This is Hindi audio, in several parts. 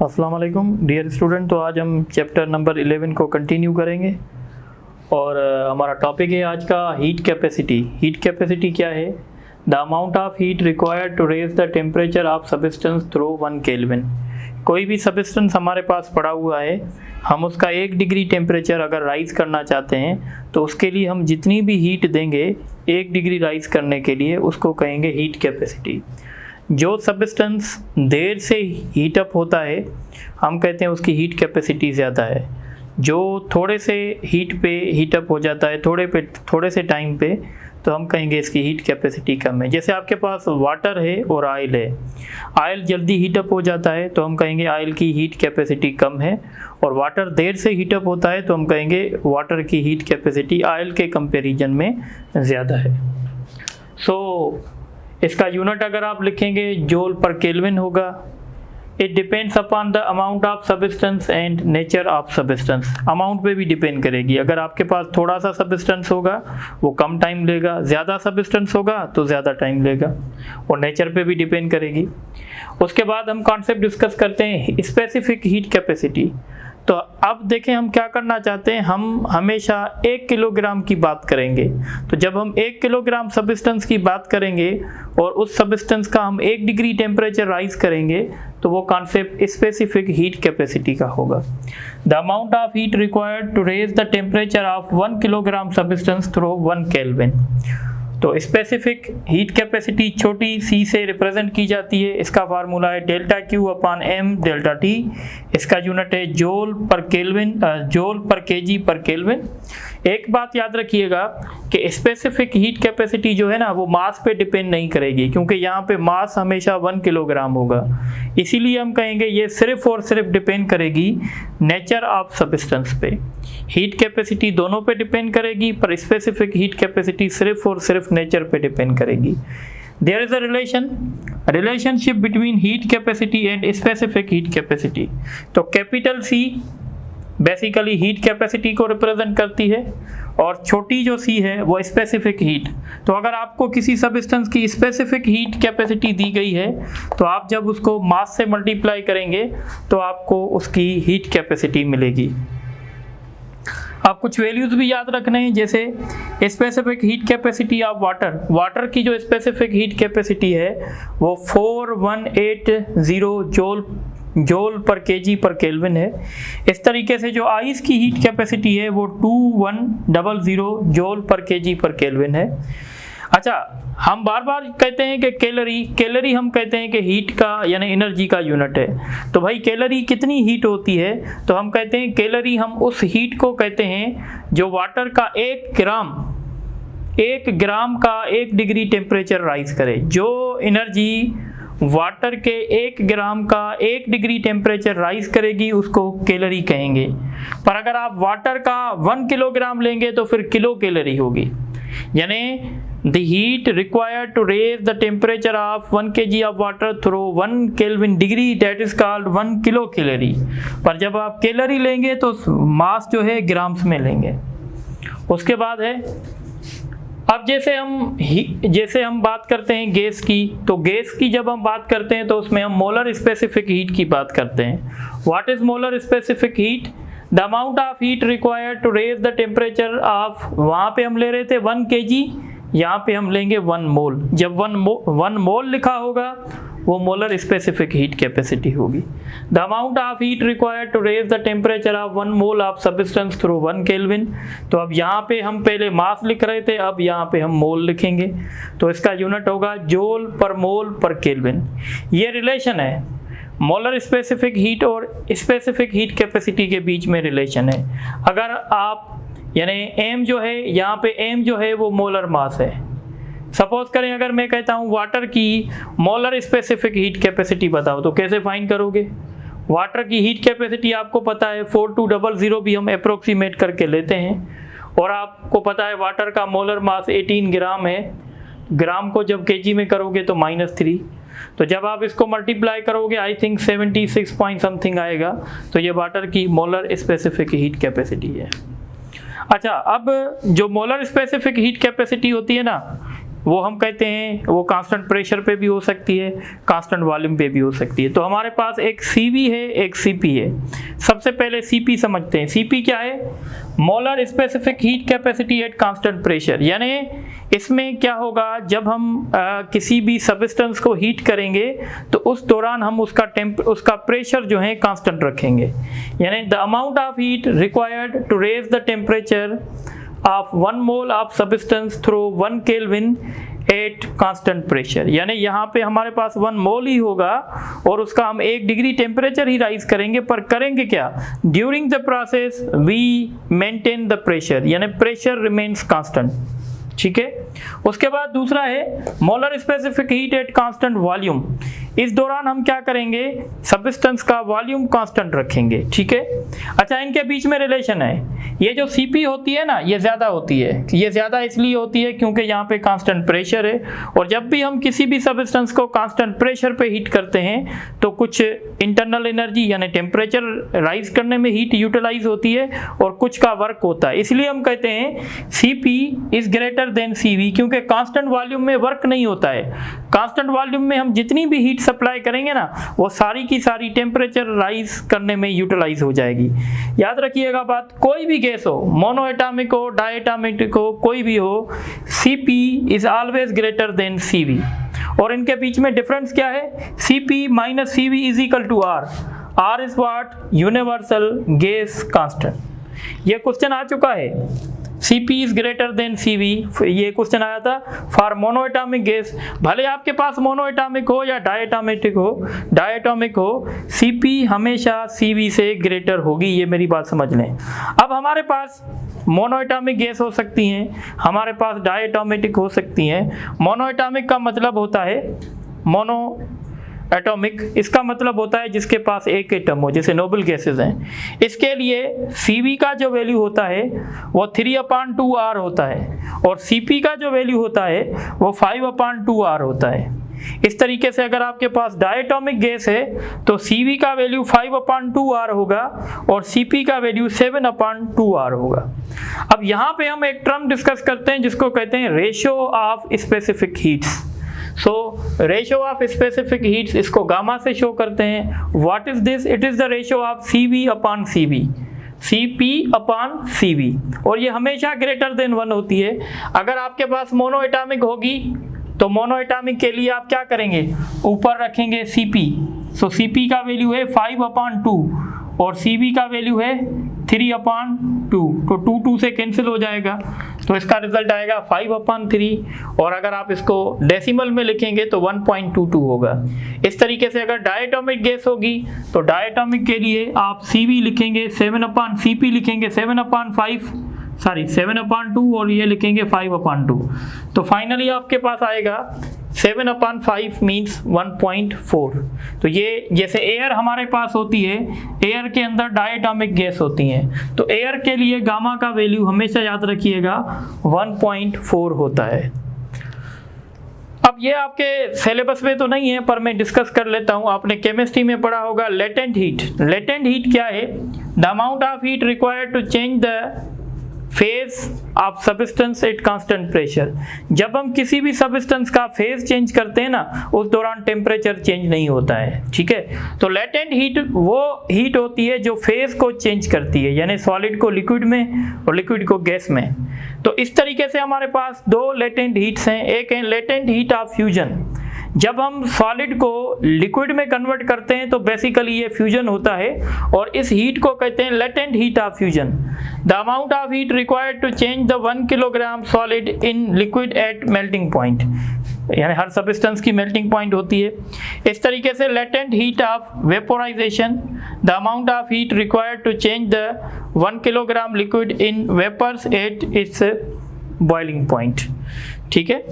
अस्सलाम वालेकुम डियर स्टूडेंट। तो आज हम चैप्टर नंबर 11 को कंटिन्यू करेंगे और हमारा टॉपिक है आज का हीट कैपेसिटी। हीट कैपेसिटी क्या है? The amount of heat required to raise the temperature of substance through 1 kelvin. कोई भी सब्सटेंस हमारे पास पड़ा हुआ है, हम उसका 1 डिग्री टेम्परेचर अगर राइज़ करना चाहते हैं तो उसके लिए हम जितनी भी हीट देंगे 1 डिग्री राइज़ करने के लिए उसको कहेंगे हीट कैपेसिटी। जो सब्सटेंस देर से हीट अप होता है हम कहते हैं उसकी हीट कैपेसिटी ज़्यादा है। जो थोड़े से हीट पे हीट अप हो जाता है थोड़े से टाइम पे तो हम कहेंगे इसकी हीट कैपेसिटी कम है। जैसे आपके पास वाटर है और ऑयल है, ऑयल जल्दी हीट अप हो जाता है तो हम कहेंगे ऑयल की हीट कैपेसिटी कम है, और वाटर देर से हीट अप होता है तो हम कहेंगे वाटर की हीट कैपेसिटी ऑयल के कंपैरिजन में ज़्यादा है। इसका यूनिट अगर आप लिखेंगे जूल पर केल्विन होगा। It depends upon the amount of substance and nature of substance. Amount पे भी डिपेंड करेगी। अगर आपके पास थोड़ा सा सब्सटेंस होगा वो कम टाइम लेगा, ज़्यादा सब्सटेंस होगा तो ज़्यादा टाइम लेगा, और नेचर पे भी डिपेंड करेगी। उसके बाद हम कॉन्सेप्ट डिस्कस करते हैं स्पेसिफिक हीट कैपेसिटी। तो अब देखें हम क्या करना चाहते हैं, हम हमेशा 1 किलोग्राम की बात करेंगे। तो जब हम 1 किलोग्राम सब्सटेंस की बात करेंगे और उस सब्सटेंस का हम 1 डिग्री टेम्परेचर राइज करेंगे तो वो कॉन्सेप्ट स्पेसिफिक हीट कैपेसिटी का होगा। The amount of heat required to raise the temperature of 1 kilogram substance through 1 kelvin. तो स्पेसिफिक हीट कैपेसिटी छोटी सी से रिप्रेजेंट की जाती है। इसका फार्मूला है delta Q upon M delta T. इसका यूनिट है joule per kelvin, joule per KG per kelvin. एक बात याद रखिएगा कि स्पेसिफिक हीट कैपेसिटी जो है ना वो मास पे डिपेंड नहीं करेगी, क्योंकि यहाँ पे मास हमेशा 1 किलोग्राम होगा। इसीलिए हम कहेंगे ये सिर्फ और सिर्फ डिपेंड करेगी नेचर ऑफ सब्सटेंस पे। हीट कैपेसिटी दोनों पे डिपेंड करेगी पर स्पेसिफिक हीट कैपेसिटी सिर्फ और सिर्फ नेचर पे डिपेंड करेगी। There is a relationship between heat capacity and specific heat capacity। तो capital C basically heat capacity को रिप्रेजेंट करती है और छोटी जो सी है वो स्पेसिफिक हीट। तो अगर आपको किसी सब्सटेंस की स्पेसिफिक हीट कैपेसिटी दी गई है तो आप जब उसको मास से मल्टीप्लाई करेंगे तो आपको उसकी हीट कैपेसिटी मिलेगी। आप कुछ वैल्यूज भी याद रखने हैं, जैसे specific heat capacity of water की जो स्पेसिफिक हीट कैपेसिटी है वो 4180 joule per KG per kelvin है। इस तरीके से जो आइस की हीट कैपेसिटी है वो 2100 joule per KG per kelvin है। अच्छा, हम बार बार कहते हैं कि कैलोरी हम कहते हैं कि हीट का यानी एनर्जी का यूनिट है। तो भाई कैलोरी कितनी हीट होती है? तो हम कहते हैं कैलोरी हम उस हीट को कहते हैं जो वाटर का 1 ग्राम का 1 डिग्री टेम्परेचर राइज करे। जो एनर्जी वाटर के 1 ग्राम का 1 डिग्री टेम्परेचर राइज करेगी उसको कैलोरी कहेंगे। पर अगर आप वाटर का 1 किलोग्राम लेंगे तो फिर किलो कैलोरी होगी। यानी the heat required to raise the temperature of 1 kg of water through 1 Kelvin degree that is called 1 kilocalorie। पर जब आप कैलोरी लेंगे तो मास जो है ग्राम्स में लेंगे। उसके बाद है अब जैसे हम बात करते हैं गैस की, तो गैस की जब हम बात करते हैं तो उसमें हम मोलर स्पेसिफिक हीट की बात करते हैं। What is molar specific heat? The amount of heat required to raise the temperature of, वहाँ पे हम ले रहे थे 1 kg, यहाँ पे हम लेंगे 1 मोल। जब 1 मोल लिखा होगा वो मोलर स्पेसिफिक हीट कैपेसिटी होगी। The amount of heat required to raise the temperature of 1 mole of substance through 1 kelvin. तो अब यहाँ पे हम पहले मास लिख रहे थे, अब यहाँ पे हम मोल लिखेंगे। तो इसका यूनिट होगा जूल पर मोल पर केल्विन। ये रिलेशन है मोलर स्पेसिफिक हीट और स्पेसिफिक हीट कैपेसिटी के बीच में रिलेशन है। अगर आप यानी एम जो है यहाँ पे एम जो है वो मोलर मास है। सपोज करें अगर मैं कहता हूँ वाटर की मोलर स्पेसिफिक हीट कैपेसिटी बताओ तो कैसे फाइंड करोगे? वाटर की हीट कैपेसिटी आपको पता है 4200 भी हम अप्रोक्सीमेट करके लेते हैं, और आपको पता है वाटर का मोलर मास 18 ग्राम है। ग्राम को जब केजी में करोगे तो -3, तो जब आप इसको मल्टीप्लाई करोगे आई थिंक 76 पॉइंट समथिंग आएगा। तो ये वाटर की मोलर स्पेसिफिक हीट कैपेसिटी है। अच्छा, अब जो मोलर स्पेसिफिक हीट कैपेसिटी होती है ना वो हम कहते हैं वो कांस्टेंट प्रेशर पे भी हो सकती है, कांस्टेंट वॉल्यूम पे भी हो सकती है। तो हमारे पास एक CV है, एक CP है। सबसे पहले CP समझते हैं। CP क्या है? Molar specific heat capacity eight constant pressure. यानी इसमें क्या होगा, जब हम किसी भी सब्सटेंस को हीट करेंगे तो उस दौरान हम उसका प्रेशर जो है कांस्टेंट रखेंगे। यानी the amount of heat required to raise the temperature of 1 mole of substance through 1 kelvin at constant pressure. यानी यहाँ पे हमारे पास 1 मोल ही होगा और उसका हम 1 डिग्री टेम्परेचर ही राइज करेंगे, पर करेंगे क्या? During the process we maintain the pressure, यानी प्रेशर रिमेन्स कांस्टेंट। ठीक है। उसके बाद दूसरा है molar specific heat at constant volume. इस दौरान हम क्या करेंगे? सब्सटेंस का वॉल्यूम कांस्टेंट रखेंगे। ठीक है। अच्छा, इनके बीच में रिलेशन है। ये जो CP होती है ना, ये ज़्यादा होती है। ये ज़्यादा इसलिए होती है क्योंकि यहाँ पे कांस्टेंट प्रेशर है, और जब भी हम किसी भी सब्सटेंस को कांस्टेंट प्रेशर पे हीट करते हैं तो कुछ इंटरनल एनर्जी यानी टेम्परेचर राइज करने में हीट यूटिलाइज होती है और कुछ का वर्क होता है। इसलिए हम कहते हैं CP is greater than CV, क्योंकि कांस्टेंट वॉल्यूम में वर्क नहीं होता है। कांस्टेंट वॉल्यूम में हम जितनी भी हीट सप्लाई करेंगे ना, वो सारी की सारी टेम्परेचर राइज करने में यूटिलाइज हो जाएगी। याद रखिएगा बात, कोई भी गैस हो, मोनो एटॉमिक हो, डायटॉमिक हो, कोई भी हो, CP is always greater than CV। और इनके बीच में डिफरेंस क्या है? CP minus CV is equal to R। R is what? Universal gas constant. ये क्वेश्चन आ चुका है। CP is greater than CV, ये क्वेश्चन आया था फॉर मोनोएटॉमिक गैस। भले आपके पास मोनोएटॉमिक हो या डायटॉमिक हो, CP हमेशा CV से ग्रेटर होगी। ये मेरी बात समझ लें। अब हमारे पास मोनोएटॉमिक गैस हो सकती हैं, हमारे पास डायटॉमिक हो सकती हैं। मोनोएटॉमिक का मतलब होता है मोनो एटॉमिक, इसका मतलब होता है जिसके पास एक एटम हो, जैसे नोबल गैसेस हैं। इसके लिए CV का जो वैल्यू होता है वो 3/2R होता है, और CP का जो वैल्यू होता है वो 5/2R होता है। इस तरीके से अगर आपके पास डायटॉमिक गैस है तो CV का वैल्यू 5/2R होगा और CP का वैल्यू 7/2R होगा। अब यहाँ पे हम एक टर्म डिस्कस करते हैं जिसको कहते हैं ratio of specific heats. So ratio of specific heats, इसको गामा से शो करते हैं। What is this? It is the ratio of CV/CV, CP/CV, और ये हमेशा ग्रेटर देन 1 होती है। अगर आपके पास मोनो एटॉमिक होगी तो मोनो एटॉमिक के लिए आप क्या करेंगे? ऊपर रखेंगे CP। सो CP का वैल्यू है 5/2 और CV का वैल्यू है 3/2, तो 2 से कैंसिल हो जाएगा, तो इसका रिजल्ट आएगा 5/3। और अगर आप इसको डेसिमल में लिखेंगे तो 1.22 होगा। इस तरीके से अगर डायटॉमिक गैस होगी तो डायटॉमिक के लिए आप CV लिखेंगे 7/CP लिखेंगे 7/2 और ये लिखेंगे 5/2। तो फाइनली आपके पास आएगा 7/5 मीन्स 1.4। तो ये जैसे एयर हमारे पास होती है, एयर के अंदर डायटॉमिक गैस होती हैं, तो एयर के लिए गामा का वैल्यू हमेशा याद रखिएगा 1.4 होता है। अब ये आपके सिलेबस में तो नहीं है, पर मैं डिस्कस कर लेता हूँ। आपने केमिस्ट्री में पढ़ा होगा लेटेंट हीट। लेटेंट हीट क्या है? The amount of heat required to change the phase of substance at constant pressure. जब हम किसी भी सब्सटेंस का फेज चेंज करते हैं ना, उस दौरान टेम्परेचर चेंज नहीं होता है। ठीक है। तो लेटेंट हीट वो हीट होती है जो फेज को चेंज करती है, यानी सॉलिड को लिक्विड में और लिक्विड को गैस में। तो इस तरीके से हमारे पास 2 लेटेंट हीट्स हैं। एक है लेटेंट हीट ऑफ फ्यूजन। जब हम सॉलिड को लिक्विड में कन्वर्ट करते हैं तो बेसिकली ये फ्यूजन होता है, और इस हीट को कहते हैं latent heat of fusion. The amount of heat required to change the 1 kilogram solid in liquid at melting point, यानी हर सब्सटेंस की मेल्टिंग पॉइंट होती है। इस तरीके से latent heat of vaporisation, the amount of heat required to change the 1 kilogram liquid in vapours at its boiling point. ठीक है।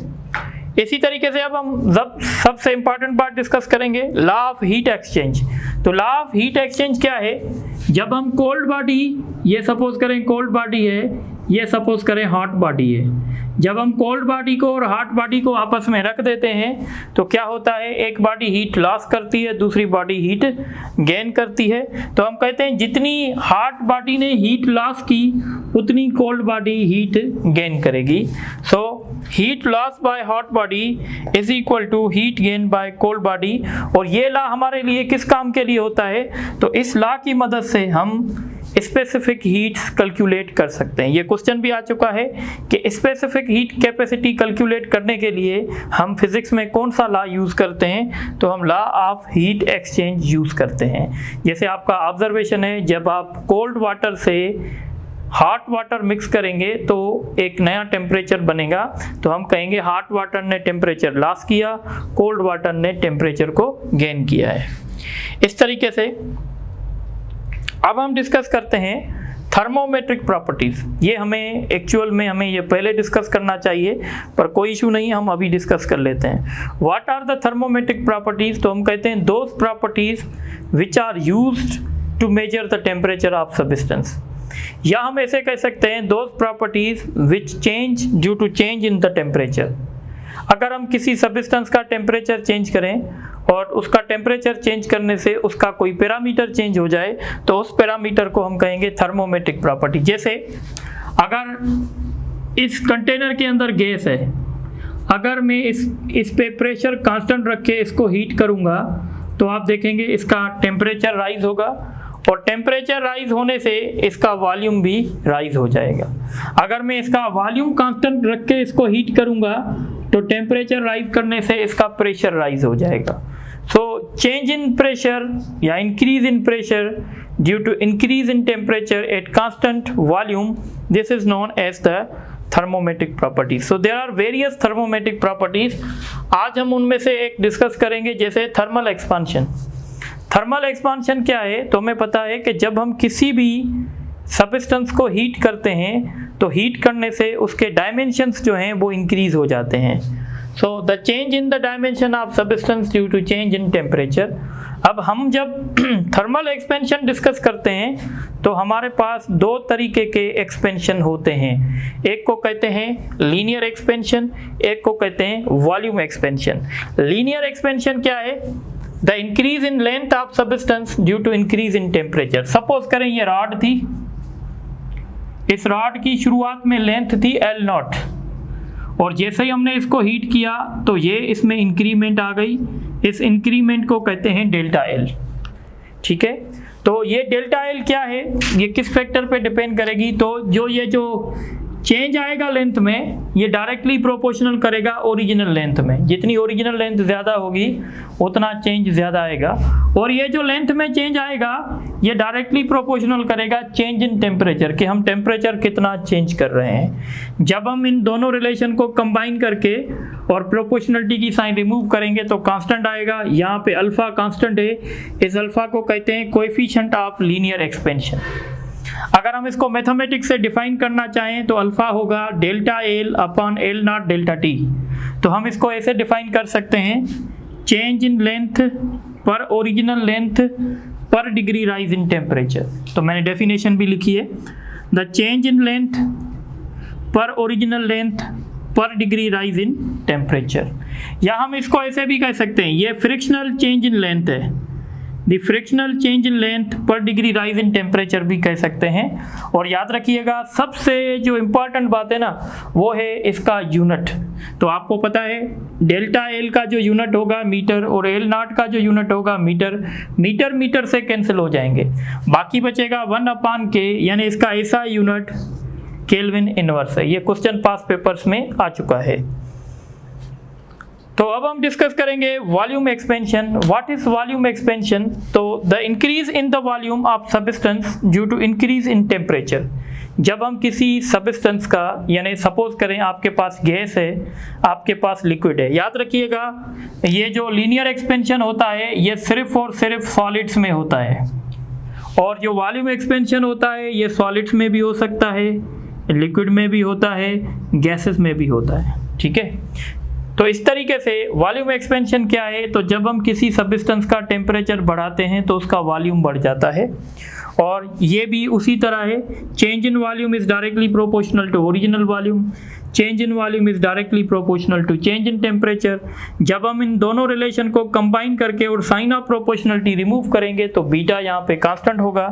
इसी तरीके से अब हम सबसे इंपॉर्टेंट पार्ट डिस्कस करेंगे, लॉ ऑफ हीट एक्सचेंज। तो लॉ ऑफ हीट एक्सचेंज क्या है? जब हम कोल्ड बॉडी, ये सपोज करें कोल्ड बॉडी है, ये सपोज करें हॉट बॉडी है, जब हम कोल्ड बॉडी को और हॉट बॉडी को आपस में रख देते हैं तो क्या होता है? एक बॉडी हीट लॉस करती है, दूसरी बॉडी हीट गेन करती है। तो हम कहते हैं जितनी हॉट बॉडी ने हीट लॉस की उतनी कोल्ड बॉडी हीट गेन करेगी। So heat loss by hot body is equal to heat gain by cold body. और ये लॉ हमारे लिए किस काम के लिए होता है, तो इस लॉ की मदद से हम स्पेसिफिक हीट्स कैलकुलेट कर सकते हैं। ये क्वेश्चन भी आ चुका है कि स्पेसिफिक हीट कैपेसिटी कैलकुलेट करने के लिए हम फिजिक्स में कौन सा लॉ यूज़ करते हैं, तो हम law of heat exchange use करते हैं। जैसे आपका ऑब्जर्वेशन है, जब आप कोल्ड वाटर से हॉट वाटर मिक्स करेंगे तो एक नया टेम्परेचर बनेगा, तो हम कहेंगे हॉट वाटर ने टेम्परेचर लॉस किया, कोल्ड वाटर ने टेम्परेचर को गेन किया है। इस तरीके से अब हम डिस्कस करते हैं थर्मोमेट्रिक प्रॉपर्टीज़। ये हमें एक्चुअल में हमें ये पहले डिस्कस करना चाहिए, पर कोई इशू नहीं, हम अभी डिस्कस कर लेते हैं। What are the thermometric properties, तो हम कहते हैं those properties which are used to measure the temperature of substance, या हम ऐसे कह सकते हैं those properties which change due to change in the temperature. अगर हम किसी सब्सटेंस का टेम्परेचर चेंज करें और उसका टेम्परेचर चेंज करने से उसका कोई पैरामीटर चेंज हो जाए, तो उस पैरामीटर को हम कहेंगे थर्मोमेट्रिक प्रॉपर्टी। जैसे अगर इस कंटेनर के अंदर गैस है, अगर मैं इस पे प्रेशर कांस्टेंट रख के इसको हीट करूँगा तो आप देखेंगे इसका टेम्परेचर राइज होगा, और टेम्परेचर राइज होने से इसका वॉल्यूम भी राइज हो जाएगा। अगर मैं इसका वॉल्यूम कांस्टेंट रख के इसको हीट करूँगा तो टेम्परेचर राइज करने से इसका प्रेशर राइज हो जाएगा। सो चेंज इन प्रेशर या increase in pressure due to increase in temperature at constant volume, this is known as the thermometric properties. So there are various thermometric properties. आज हम उनमें से एक डिस्कस करेंगे, जैसे थर्मल एक्सपांशन। थर्मल एक्सपांशन क्या है, तो हमें पता है कि जब हम किसी भी सब्सटेंस को हीट करते हैं तो हीट करने से उसके डायमेंशंस जो हैं वो इंक्रीज हो जाते हैं। So the change in the dimension of substance due to change in temperature. अब हम जब थर्मल एक्सपेंशन डिस्कस करते हैं तो हमारे पास दो तरीके के एक्सपेंशन होते हैं। एक को कहते हैं लीनियर एक्सपेंशन, एक को कहते हैं वॉल्यूम एक्सपेंशन। लीनियर एक्सपेंशन क्या है, the increase in length of substance due to increase in temperature. Suppose करें ये रॉड थी, इस रॉड की शुरुआत में लेंथ थी L0, और जैसे ही हमने इसको हीट किया तो ये इसमें इंक्रीमेंट आ गई। इस इंक्रीमेंट को कहते हैं डेल्टा L। ठीक है, तो ये डेल्टा L क्या है, ये किस फैक्टर पे डिपेंड करेगी, तो ये जो चेंज आएगा लेंथ में, ये डायरेक्टली प्रोपोर्शनल करेगा ओरिजिनल लेंथ में। जितनी ओरिजिनल लेंथ ज़्यादा होगी उतना चेंज ज़्यादा आएगा, और ये जो लेंथ में चेंज आएगा ये डायरेक्टली प्रोपोर्शनल करेगा चेंज इन टेम्परेचर, कि हम टेम्परेचर कितना चेंज कर रहे हैं। जब हम इन दोनों रिलेशन को कंबाइन करके और प्रोपोर्शनलिटी की साइन रिमूव करेंगे तो कांस्टेंट आएगा। यहाँ पे अल्फा कांस्टेंट है, इस अल्फा को कहते हैं कोएफिशिएंट ऑफ लीनियर एक्सपेंशन। अगर हम इसको मैथमेटिक्स से डिफाइन करना चाहें तो अल्फा होगा delta L upon L0 delta T। तो हम इसको ऐसे डिफाइन कर सकते हैं, चेंज इन लेंथ पर ओरिजिनल लेंथ पर डिग्री राइज इन टेम्परेचर। तो मैंने डेफिनेशन भी लिखी है, द चेंज इन लेंथ पर ओरिजिनल लेंथ पर डिग्री राइज इन टेम्परेचर। या हम इसको ऐसे भी कह सकते हैं, ये फ्रिक्शनल चेंज इन लेंथ है, the frictional change in length पर डिग्री राइज इन टेम्परेचर भी कह सकते हैं। और याद रखिएगा सबसे जो इम्पॉर्टेंट बात है ना, वो है इसका यूनिट। तो आपको पता है डेल्टा L का जो यूनिट होगा मीटर, और L0 का जो यूनिट होगा मीटर। मीटर मीटर से कैंसिल हो जाएंगे, बाकी बचेगा 1/K, यानी इसका ऐसा यूनिट केल्विन इनवर्स है। ये क्वेश्चन पास पेपर्स में आ चुका है। तो अब हम डिस्कस करेंगे volume expansion. What is volume expansion, तो the increase in the volume of substance due to increase in temperature. जब हम किसी सब्सटेंस का, यानी सपोज करें आपके पास गैस है, आपके पास लिक्विड है, याद रखिएगा ये जो लीनियर एक्सपेंशन होता है ये सिर्फ और सिर्फ सॉलिड्स में होता है, और जो वॉल्यूम एक्सपेंशन होता है ये सॉलिड्स में भी हो सकता है, लिक्विड में भी होता है, गैसेस में भी होता है। ठीक है, तो इस तरीके से वॉल्यूम एक्सपेंशन क्या है, तो जब हम किसी सब्सटेंस का टेम्परेचर बढ़ाते हैं तो उसका वॉल्यूम बढ़ जाता है, और ये भी उसी तरह है, change in volume is directly proportional to original volume. Change in volume is directly proportional to change in temperature. जब हम इन दोनों रिलेशन को कंबाइन करके और साइन ऑफ प्रोपोर्शनलिटी रिमूव करेंगे तो बीटा यहाँ पे कांस्टेंट होगा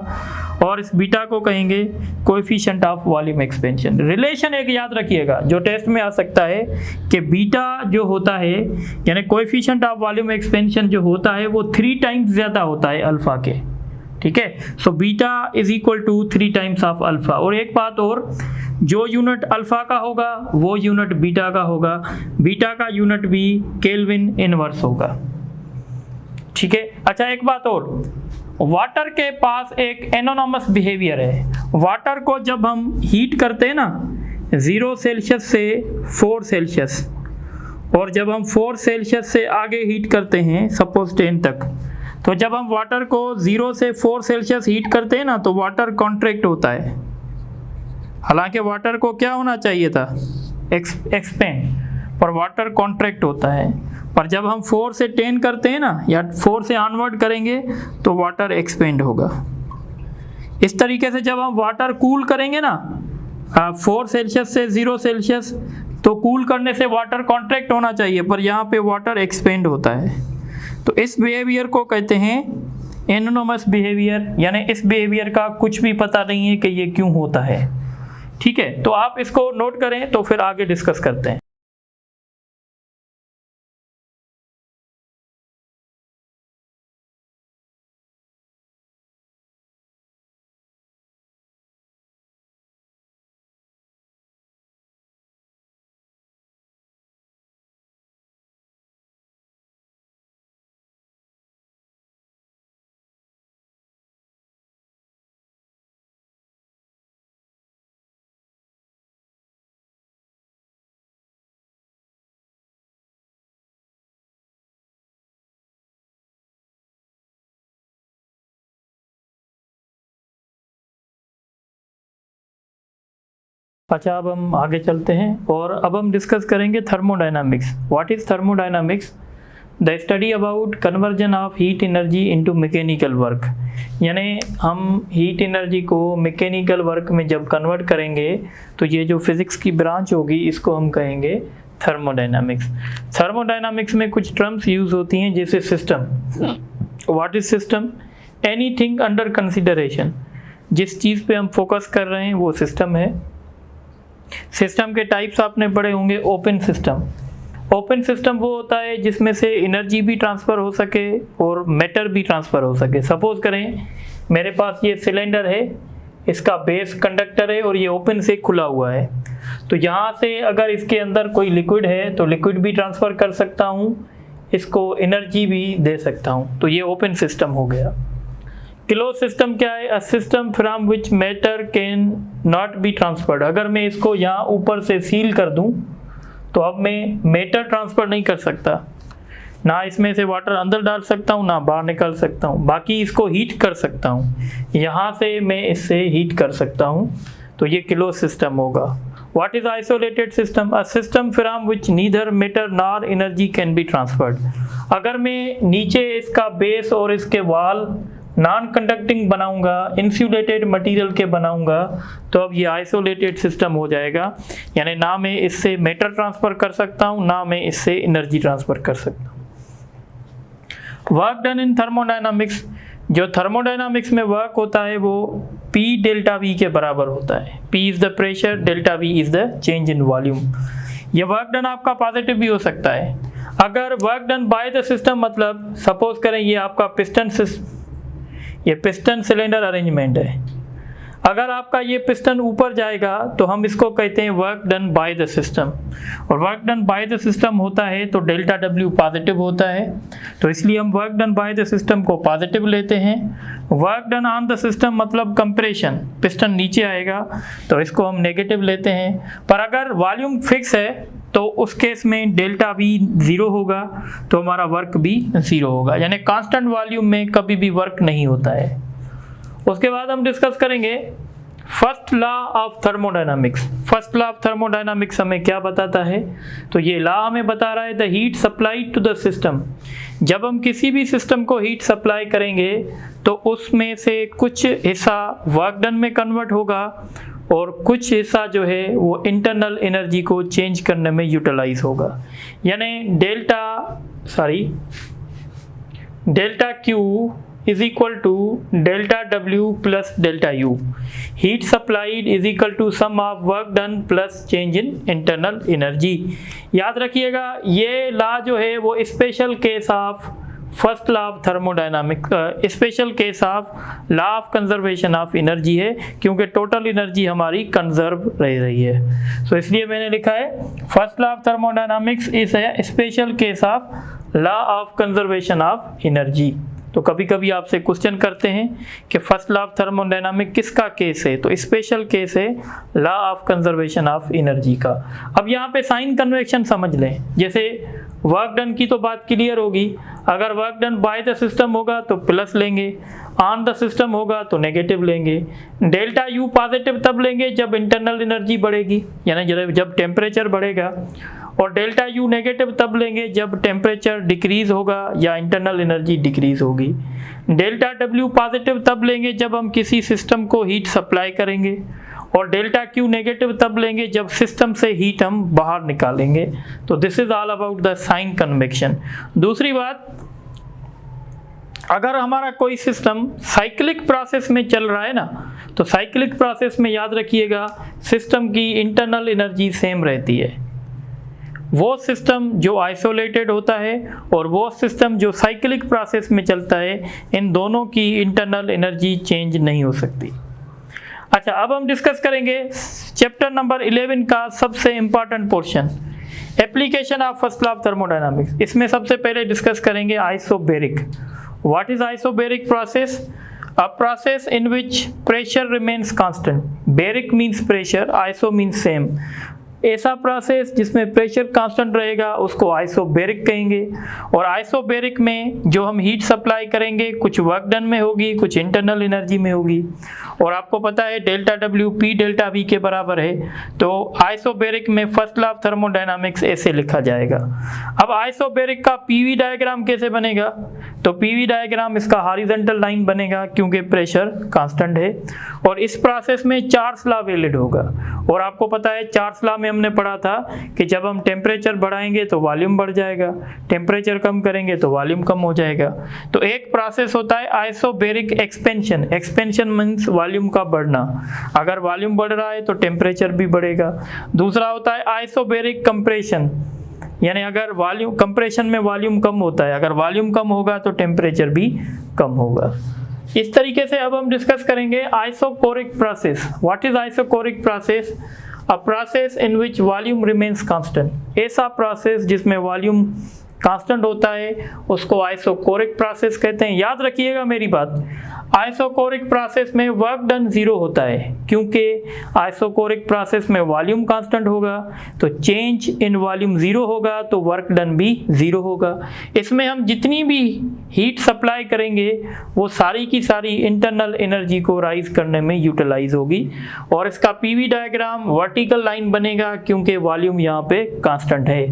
और इस बीटा को कहेंगे coefficient of volume expansion. Relation एक याद रखिएगा जो टेस्ट में आ सकता है कि बीटा जो होता है यानी कोएफिशिएंट ऑफ वॉल्यूम एक्सपेंशन जो होता है वो 3 टाइम्स ज़्यादा होता है अल्फा के, ठीक है। So beta is equal to 3 times of alpha. और एक बात और, जो यूनिट अल्फा का होगा वो यूनिट बीटा का होगा, बीटा का यूनिट भी केल्विन इनवर्स होगा, ठीक है। अच्छा एक बात और, वाटर के पास एक एनोनमस बिहेवियर है। वाटर को जब हम हीट करते हैं ना 0 सेल्सियस से 4 सेल्सियस, और जब हम 4 सेल्सियस से आगे हीट करते हैं सपोज 10 तक, तो जब हम वाटर को 0 से 4 सेल्सियस हीट करते हैं ना तो वाटर कॉन्ट्रैक्ट होता है। हालांकि वाटर को क्या होना चाहिए था, एक्सपेंड, पर वाटर कॉन्ट्रैक्ट होता है। पर जब हम 4 से 10 करते हैं ना या 4 से ऑनवर्ड करेंगे तो वाटर एक्सपेंड होगा। इस तरीके से जब हम वाटर कूल करेंगे ना 4 सेल्सियस से 0 सेल्सियस, तो कूल करने से वाटर कॉन्ट्रैक्ट होना चाहिए, पर यहाँ पे वाटर एक्सपेंड होता है। तो इस बिहेवियर को कहते हैं एनोनमस बिहेवियर, यानी इस बिहेवियर का कुछ भी पता नहीं है कि ये क्यों होता है, ठीक है। तो आप इसको नोट करें तो फिर आगे डिस्कस करते हैं। अच्छा अब हम आगे चलते हैं और अब हम डिस्कस करेंगे thermodynamics. What is thermodynamics? The study about conversion of heat energy into mechanical work. यानी हम हीट एनर्जी को मैकेनिकल वर्क में जब कन्वर्ट करेंगे तो ये जो फिज़िक्स की ब्रांच होगी इसको हम कहेंगे थर्मोडायनामिक्स। थर्मोडायनामिक्स में कुछ टर्म्स यूज़ होती हैं जैसे system. What is system? Anything under consideration. जिस चीज़ पे हम फोकस कर रहे हैं वो सिस्टम है। सिस्टम के टाइप्स आपने पढ़े होंगे। ओपन सिस्टम, ओपन सिस्टम वो होता है जिसमें से एनर्जी भी ट्रांसफ़र हो सके और मैटर भी ट्रांसफ़र हो सके। सपोज करें मेरे पास ये सिलेंडर है, इसका बेस कंडक्टर है और ये ओपन से खुला हुआ है, तो यहाँ से अगर इसके अंदर कोई लिक्विड है तो लिक्विड भी ट्रांसफ़र कर सकता हूँ, इसको एनर्जी भी दे सकता हूँ, तो ये ओपन सिस्टम हो गया। क्लोज सिस्टम क्या है? A system from which matter can not be transferred. अगर मैं इसको यहाँ ऊपर से सील कर दूँ तो अब मैं मैटर ट्रांसफ़र नहीं कर सकता, ना इसमें से वाटर अंदर डाल सकता हूँ ना बाहर निकाल सकता हूँ। बाकी इसको हीट कर सकता हूँ, यहाँ से मैं इससे हीट कर सकता हूँ, तो ये क्लोज सिस्टम होगा। What is isolated system? A system from which neither matter nor energy can be transferred. अगर मैं नीचे इसका बेस और इसके वाल नॉन कंडक्टिंग बनाऊंगा, इंसुलेटेड मटेरियल के बनाऊंगा, तो अब ये आइसोलेटेड सिस्टम हो जाएगा। यानी ना मैं इससे मैटर ट्रांसफ़र कर सकता हूँ ना मैं इससे एनर्जी ट्रांसफ़र कर सकता हूँ। वर्क डन इन थर्मोडायनामिक्स, जो थर्मोडायनामिक्स में वर्क होता है वो P डेल्टा V के बराबर होता है। P is the pressure, delta V is the change in volume. ये वर्क डन आपका पॉजिटिव भी हो सकता है। अगर work done by the system मतलब सपोज करें ये आपका पिस्टन सिलेंडर अरेंजमेंट है, अगर आपका ये पिस्टन ऊपर जाएगा तो हम इसको कहते हैं work done by the system, और work done by the system होता है तो डेल्टा W पॉजिटिव होता है, तो इसलिए हम work done by the system को पॉजिटिव लेते हैं। Work done on the system मतलब कंप्रेशन, पिस्टन नीचे आएगा तो इसको हम नेगेटिव लेते हैं। पर अगर वॉल्यूम फिक्स है तो उस केस में डेल्टा V 0 होगा तो हमारा वर्क भी 0 होगा, यानी कांस्टेंट वॉल्यूम में कभी भी वर्क नहीं होता है। उसके बाद हम डिस्कस करेंगे first law of thermodynamics. First law of thermodynamics हमें क्या बताता है? तो ये लॉ हमें बता रहा है the heat supply to the system. जब हम किसी भी सिस्टम को हीट सप्लाई करेंगे तो उसमें से कुछ हिस्सा वर्क डन में कन्वर्ट होगा और कुछ हिस्सा जो है वो इंटरनल एनर्जी को चेंज करने में यूटिलाइज होगा। यानी delta Q is equal to delta W plus delta U. Heat supplied is equal to sum of work done plus change in internal energy. याद रखिएगा ये लॉ जो है वो special case of first law of thermodynamics, special case of law of conservation of energy है, क्योंकि टोटल एनर्जी हमारी कंजर्व रह रही है। सो इसलिए मैंने लिखा है first law of thermodynamics is a special case of law of conservation of energy. तो कभी कभी आपसे क्वेश्चन करते हैं कि फर्स्ट लॉ ऑफ थर्मोडायनामिक किसका केस है, तो स्पेशल केस है law of conservation of energy का। अब यहाँ पे साइन कन्वेक्शन समझ लें, जैसे वर्क डन की तो बात क्लियर होगी, अगर work done by the system होगा तो प्लस लेंगे, ऑन द सिस्टम होगा तो नेगेटिव लेंगे। डेल्टा यू पॉजिटिव तब लेंगे जब इंटरनल एनर्जी बढ़ेगी, यानी जब टेम्परेचर बढ़ेगा, और डेल्टा यू नेगेटिव तब लेंगे जब टेम्परेचर डिक्रीज होगा या इंटरनल एनर्जी डिक्रीज होगी। डेल्टा डब्ल्यू पॉजिटिव तब लेंगे जब हम किसी सिस्टम को हीट सप्लाई करेंगे, और डेल्टा क्यू नेगेटिव तब लेंगे जब सिस्टम से हीट हम बाहर निकालेंगे। तो this is all about the sign convection. दूसरी बात, अगर हमारा कोई सिस्टम साइक्लिक प्रोसेस में चल रहा है ना, तो साइक्लिक प्रोसेस में याद रखिएगा सिस्टम की इंटरनल एनर्जी सेम रहती है। वो सिस्टम जो आइसोलेटेड होता है और वो सिस्टम जो साइक्लिक प्रोसेस में चलता है, इन दोनों की इंटरनल एनर्जी चेंज नहीं हो सकती। अच्छा, अब हम डिस्कस करेंगे चैप्टर नंबर 11 का सबसे important portion, application of first law of thermodynamics. इसमें सबसे पहले डिस्कस करेंगे isobaric. What is isobaric process? A process in which pressure remains constant. Baric means pressure, iso means same. ऐसा प्रोसेस जिसमें प्रेशर कांस्टेंट रहेगा उसको आइसोबैरिक कहेंगे। और आइसोबैरिक में जो हम हीट सप्लाई करेंगे कुछ वर्क डन में होगी, कुछ इंटरनल एनर्जी में होगी। और आपको पता है delta W P delta we के बराबर है, तो आइसोबैरिक में फर्स्ट लॉ ऑफ थर्मोडायनामिक्स ऐसे लिखा जाएगा। अब आइसोबैरिक का पीवी डायग्राम कैसे बनेगा? तो पीवी डायग्राम इसका हॉरिजॉन्टल लाइन बनेगा क्योंकि प्रेशर कांस्टेंट है। और इस प्रोसेस में चार्ल्स लॉ वैलिड होगा। और आपको पता है चार्ल्स लॉ में हमने पढ़ा था कि जब हम टेम्परेचर बढ़ाएंगे तो वॉल्यूम बढ़ जाएगा, टेम्परेचर कम करेंगे तो वॉल्यूम कम हो जाएगा। तो एक प्रोसेस होता है isobaric expansion. Expansion means volume का बढ़ना, अगर वॉल्यूम बढ़ रहा है तो टेम्परेचर भी बढ़ेगा। दूसरा होता है आइसोबैरिक कंप्रेशन, यानी अगर वॉल्यूम कंप्रेशन में वॉल्यूम कम होता है, अगर वॉल्यूम कम होगा तो टेम्परेचर भी कम होगा। इस तरीके से अब हम डिस्कस करेंगे isochoric process. What is isochoric process? A process in which volume remains constant. ऐसा प्रोसेस जिसमें वॉल्यूम कांस्टेंट होता है उसको आइसोकोरिक प्रोसेस कहते हैं। याद रखिएगा मेरी बात, आइसोकोरिक प्रोसेस में वर्क डन जीरो होता है क्योंकि आइसोकोरिक प्रोसेस में वॉल्यूम कांस्टेंट होगा, तो चेंज इन वॉल्यूम जीरो होगा तो वर्क डन भी जीरो होगा। इसमें हम जितनी भी हीट सप्लाई करेंगे वो सारी की सारी इंटरनल एनर्जी को राइज करने में यूटिलाइज होगी। और इसका पीवी डायग्राम वर्टिकल लाइन बनेगा क्योंकि वॉल्यूम यहाँ पे कांस्टेंट है।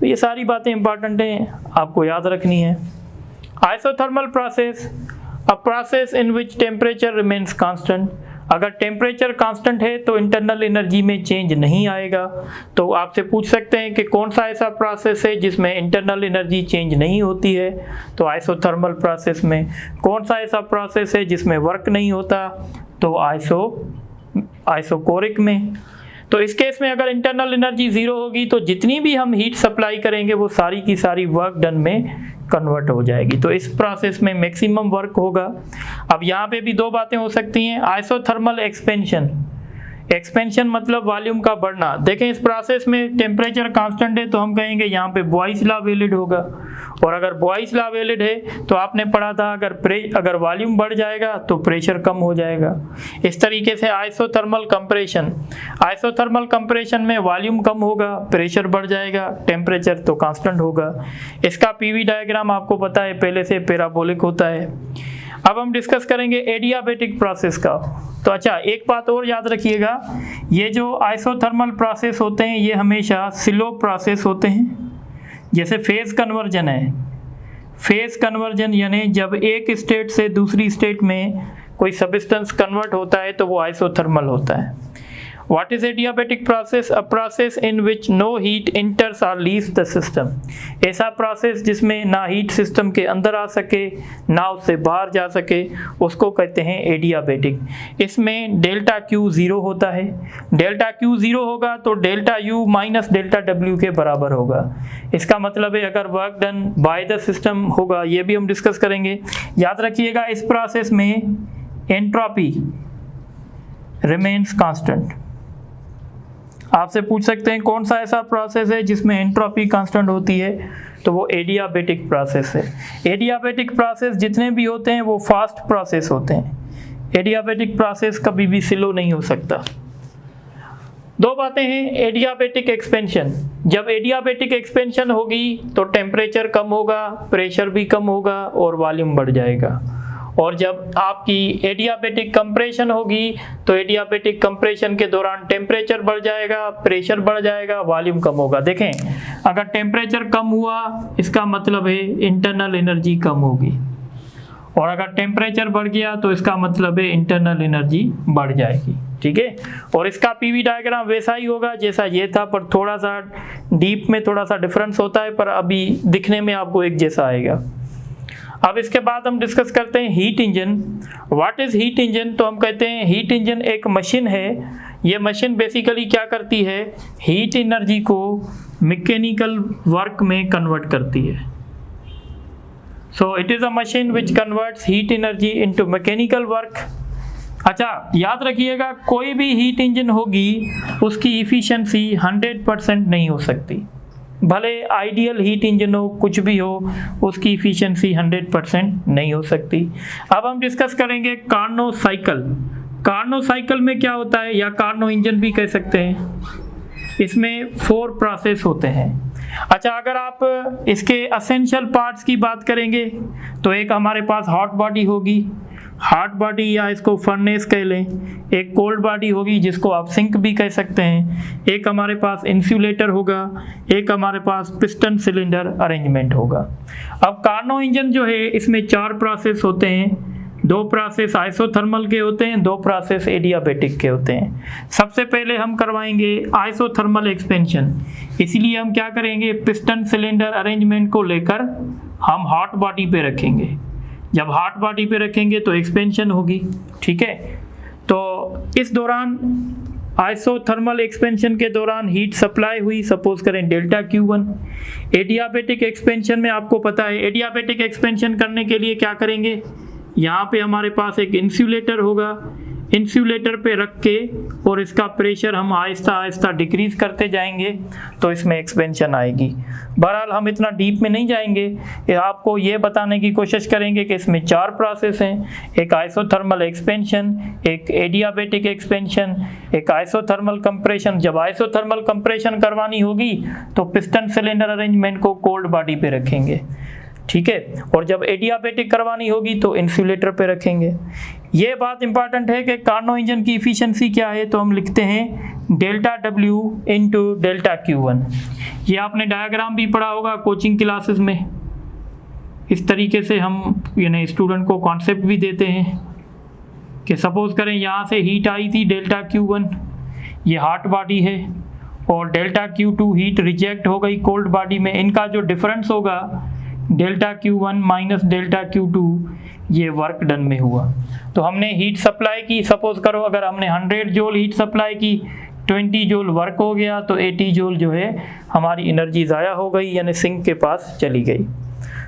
तो ये सारी बातें इंपॉर्टेंट हैं, आपको याद रखनी है। Isothermal process, a process in which temperature remains constant. अगर टेम्परेचर कांस्टेंट है तो इंटरनल एनर्जी में चेंज नहीं आएगा। तो आपसे पूछ सकते हैं कि कौन सा ऐसा प्रोसेस है जिसमें इंटरनल एनर्जी चेंज नहीं होती है? तो आइसोथर्मल प्रोसेस में। कौन सा ऐसा प्रोसेस है जिसमें वर्क नहीं होता? तो आइसोकोरिक में। तो इस केस में अगर इंटरनल एनर्जी जीरो होगी तो जितनी भी हम हीट सप्लाई करेंगे वो सारी की सारी वर्क डन में कन्वर्ट हो जाएगी। तो इस प्रोसेस में मैक्सिमम वर्क होगा। अब यहाँ पे भी दो बातें हो सकती हैं। आइसोथर्मल एक्सपेंशन, एक्सपेंशन मतलब वॉल्यूम का बढ़ना। देखें इस प्रोसेस में टेम्परेचर कांस्टेंट है तो हम कहेंगे यहाँ पे बॉयस लॉ वैलिड होगा। और अगर बॉयस लॉ वैलिड है तो आपने पढ़ा था अगर वॉल्यूम बढ़ जाएगा तो प्रेशर कम हो जाएगा। इस तरीके से आइसोथर्मल कंप्रेशन, आइसोथर्मल कंप्रेशन में वॉल्यूम कम होगा, प्रेशर बढ़ जाएगा, टेम्परेचर तो कांस्टेंट होगा। इसका पीवी डायग्राम आपको पता है पहले से पैराबोलिक होता है। अब हम डिस्कस करेंगे एडियाबैटिक प्रोसेस का। तो अच्छा, एक बात और याद रखिएगा, ये जो आइसोथर्मल प्रोसेस होते हैं ये हमेशा स्लो प्रोसेस होते हैं। जैसे फेज कन्वर्जन है, फेज कन्वर्जन यानी जब एक स्टेट से दूसरी स्टेट में कोई सब्सटेंस कन्वर्ट होता है तो वो आइसोथर्मल होता है। What is adiabatic process? A process in which no heat enters or leaves the system. ऐसा प्रोसेस जिसमें ना हीट सिस्टम के अंदर आ सके ना उससे बाहर जा सके, उसको कहते हैं एडियाबेटिक। इसमें डेल्टा क्यू ज़ीरो होता है। डेल्टा क्यू ज़ीरो होगा तो delta U minus delta W के बराबर होगा। इसका मतलब है अगर work done by the system होगा, ये भी हम डिस्कस करेंगे। याद रखिएगा इस प्रोसेस में एंट्रोपी रिमेन्स कांस्टेंट। आपसे पूछ सकते हैं कौन सा ऐसा प्रोसेस है जिसमें एंट्रोपी कांस्टेंट होती है, तो वो एडियाबेटिक प्रोसेस है। एडियाबेटिक प्रोसेस जितने भी होते हैं वो फास्ट प्रोसेस होते हैं। एडियाबेटिक प्रोसेस कभी भी स्लो नहीं हो सकता। दो बातें हैं। एडियाबेटिक एक्सपेंशन, जब एडियाबेटिक एक्सपेंशन होगी तो टेम्परेचर कम होगा, प्रेशर भी कम होगा और वॉल्यूम बढ़ जाएगा। और जब आपकी एडियाबेटिक कंप्रेशन होगी तो एडियाबेटिक कंप्रेशन के दौरान टेम्परेचर बढ़ जाएगा, प्रेशर बढ़ जाएगा, वॉल्यूम कम होगा। देखें, अगर टेम्परेचर कम हुआ इसका मतलब है इंटरनल एनर्जी कम होगी, और अगर टेम्परेचर बढ़ गया तो इसका मतलब है इंटरनल एनर्जी बढ़ जाएगी। ठीक है, और इसका पीवी डायग्राम वैसा ही होगा जैसा ये था, पर थोड़ा सा डीप में थोड़ा सा डिफरेंस होता है, पर अभी दिखने में आपको एक जैसा आएगा। अब इसके बाद हम डिस्कस करते हैं heat engine. What is heat engine? तो हम कहते हैं हीट इंजन एक मशीन है। ये मशीन बेसिकली क्या करती है, हीट एनर्जी को मैकेनिकल वर्क में कन्वर्ट करती है। So it is a machine which converts heat energy into mechanical work. अच्छा, याद रखिएगा कोई भी हीट इंजन होगी उसकी इफ़िशियंसी 100% नहीं हो सकती। भले आइडियल हीट इंजन हो, कुछ भी हो, उसकी इफ़िशियंसी 100% नहीं हो सकती। अब हम डिस्कस करेंगे कार्नो साइकिल। कार्नो साइकिल में क्या होता है, या कार्नो इंजन भी कह सकते हैं। इसमें 4 प्रोसेस होते हैं। अच्छा, अगर आप इसके एसेंशियल पार्ट्स की बात करेंगे तो एक हमारे पास हॉट बॉडी होगी, हॉट बॉडी या इसको फर्नेस कह लें। एक कोल्ड बॉडी होगी जिसको आप सिंक भी कह सकते हैं। एक हमारे पास इंसुलेटर होगा, एक हमारे पास पिस्टन सिलेंडर अरेंजमेंट होगा। अब कार्नो इंजन जो है इसमें 4 प्रोसेस होते हैं। 2 प्रोसेस आइसोथर्मल के होते हैं, 2 प्रोसेस एडियाबेटिक के होते हैं। सबसे पहले हम करवाएंगे आइसोथर्मल एक्सपेंशन। इसलिए हम क्या करेंगे, पिस्टन सिलेंडर अरेंजमेंट को लेकर हम हॉट बॉडी पे रखेंगे। जब हॉट बॉडी पे रखेंगे तो एक्सपेंशन होगी। ठीक है, तो इस दौरान आइसोथर्मल एक्सपेंशन के दौरान हीट सप्लाई हुई, सपोज करें डेल्टा Q1। एडियाबेटिक एक्सपेंशन में आपको पता है, एडियाबेटिक एक्सपेंशन करने के लिए क्या करेंगे, यहाँ पे हमारे पास एक इंसुलेटर होगा। इंसुलेटर पे रख के और इसका प्रेशर हम आहिस्ता आहिस्ता डिक्रीज करते जाएंगे तो इसमें एक्सपेंशन आएगी। बहरहाल हम इतना डीप में नहीं जाएंगे, आपको ये बताने की कोशिश करेंगे कि इसमें 4 प्रोसेस हैं। एक आइसोथर्मल एक्सपेंशन, एक एडियाबेटिक एक्सपेंशन, एक आइसोथर्मल कंप्रेशन। जब आइसोथर्मल कंप्रेशन करवानी होगी तो पिस्टन सिलेंडर अरेंजमेंट को कोल्ड बॉडी पे रखेंगे। ठीक है, और जब एडियाबेटिक करवानी होगी तो इंसुलेटर पे रखेंगे। ये बात इंपॉर्टेंट है कि कार्नो इंजन की इफ़िशियंसी क्या है, तो हम लिखते हैं delta W into delta Q1। ये आपने डायग्राम भी पढ़ा होगा कोचिंग क्लासेस में। इस तरीके से हम यानी स्टूडेंट को कॉन्सेप्ट भी देते हैं कि सपोज करें यहाँ से हीट आई थी डेल्टा Q1, ये हॉट बॉडी है, और डेल्टा Q2 हीट रिजेक्ट हो गई कोल्ड बॉडी में। इनका जो डिफरेंस होगा delta Q1 minus delta Q2, ये वर्क डन में हुआ। तो हमने हीट सप्लाई की, सपोज करो अगर हमने 100 जूल हीट सप्लाई की, 20 जूल वर्क हो गया, तो 80 जूल जो है हमारी एनर्जी ज़ाया हो गई, यानी सिंक के पास चली गई।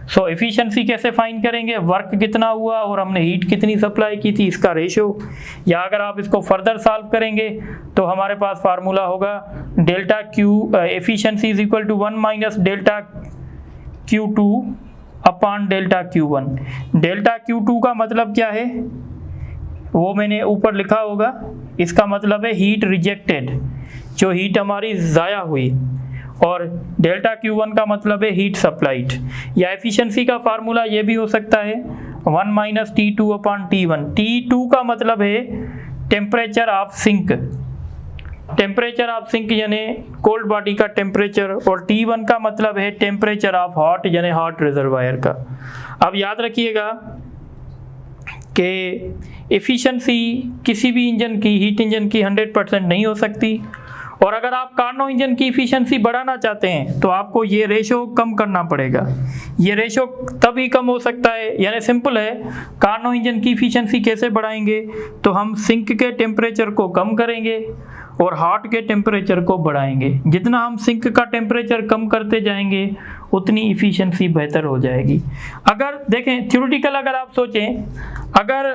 सो एफिशिएंसी कैसे फाइंड करेंगे, वर्क कितना हुआ और हमने हीट कितनी सप्लाई की थी, इसका रेशो। या अगर आप इसको फर्दर सॉल्व करेंगे तो हमारे पास फार्मूला होगा delta Q efficiency is equal to 1 minus delta Q2 upon delta Q1। Delta Q2 का मतलब क्या है वो मैंने ऊपर लिखा होगा। इसका मतलब है हीट रिजेक्टेड, जो हीट हमारी ज़ाया हुई, और डेल्टा Q1 का मतलब है हीट सप्लाइड। या एफिशिएंसी का फार्मूला ये भी हो सकता है 1 minus T2 upon T1। T2 का मतलब है temperature of sink, temperature of sink यानी कोल्ड बॉडी का टेम्परेचर, और T1 का मतलब है टेम्परेचर ऑफ हॉट यानी हॉट रिजर्वायर का। अब याद रखिएगा कि एफिशिएंसी किसी भी इंजन की, हीट इंजन की 100% नहीं हो सकती, और अगर आप कार्नो इंजन की एफिशिएंसी बढ़ाना चाहते हैं तो आपको ये रेशो कम करना पड़ेगा। ये रेशो तभी कम हो सकता है, यानी सिंपल है, कार्नो इंजन की एफिशिएंसी कैसे बढ़ाएंगे, तो हम सिंक के टेम्परेचर को कम करेंगे और हार्ट के टेम्परेचर को बढ़ाएंगे। जितना हम सिंक का टेम्परेचर कम करते जाएंगे उतनी इफ़िशियंसी बेहतर हो जाएगी। अगर देखें थ्योरेटिकल, अगर आप सोचें, अगर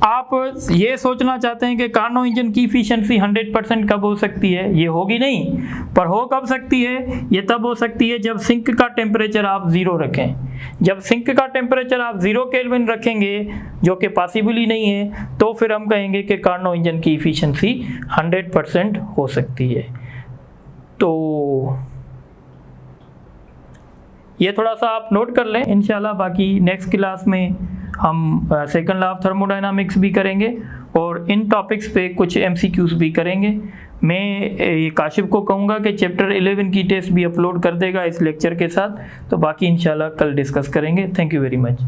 आप ये सोचना चाहते हैं कि कार्नो इंजन की इफ़िशियंसी 100% कब हो सकती है, ये होगी नहीं, पर हो कब सकती है, ये तब हो सकती है जब सिंक का टेम्परेचर आप 0 रखें। जब सिंक का टेम्परेचर आप 0 केल्विन रखेंगे, जो कि पॉसिबल ही नहीं है, तो फिर हम कहेंगे कि कार्नो इंजन की इफ़िशियंसी 100% हो सकती है। तो ये थोड़ा सा आप नोट कर लें इंशाल्लाह। बाकी नेक्स्ट क्लास में हम सेकंड लॉ ऑफ थर्मोडायनामिक्स भी करेंगे और इन टॉपिक्स पे कुछ MCQs भी करेंगे। मैं ये काशिफ को कहूँगा कि चैप्टर 11 की टेस्ट भी अपलोड कर देगा इस लेक्चर के साथ, तो बाकी इंशाल्लाह कल डिस्कस करेंगे। Thank you very much.